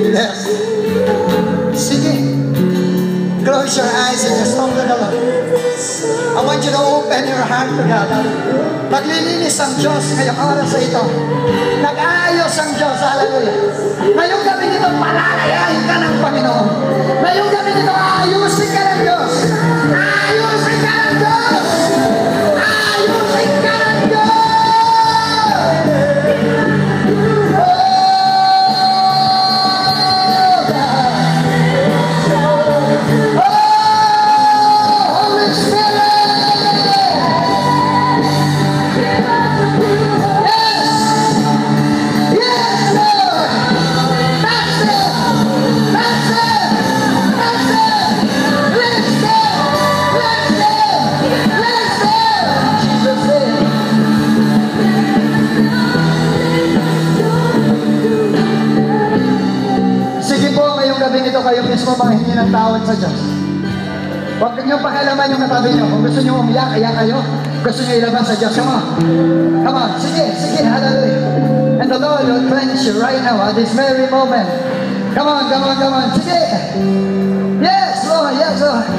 Yes. Sige. Close your eyes and just talk to the Lord. I want you to open your heart to God. Maglilinis ang Diyos ngayong oras sa ito. Nag-aayos ang Diyos. Hallelujah. Ngayong gabi nito, palalayain ka ng Panginoon. Ngayong gabi nito, ayusin ka ng Diyos. Ayusin ka ng Diyos. Ayusin ka ng Diyos. Ito kayo mismo manghingi ng tawad sa Diyos. Huwag niyong pakialaman yung katabi niyo. Kung gusto niyo umiyak, kaya kayo. Gusto niyo ilabas sa Diyos. Come on. Come on. Sige, sige. Hallelujah. And the Lord will cleanse you right now at this very moment. Come on, come on, come on. Sige. Yes, Lord. Yes, Lord.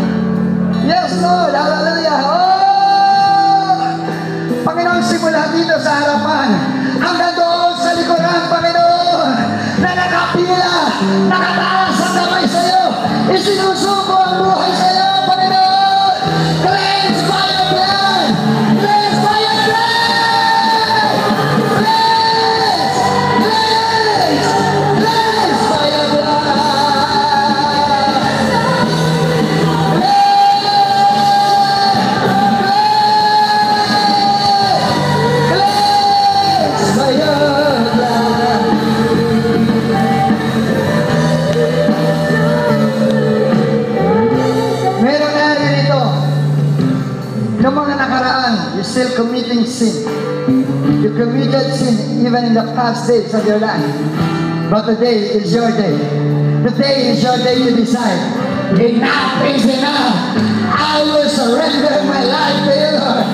Yes, Lord. Hallelujah. Oh! Panginoon, simula dito sa harapan hanggang doon sa likuran, Panginoon, na nakapila, nakataas ang kamay sa'yo, isinusubo ang buhay sa'yo, Panginoon. Cleanse by your blood! Cleanse by your blood! Cleanse! Cleanse! Cleanse by your blood! Cleanse by your blood! No mga nakaraan, you're still committing sin. You committed sin even in the past days of your life. But today is your day. Today is your day to decide. Enough is enough. I will surrender my life to you, Lord.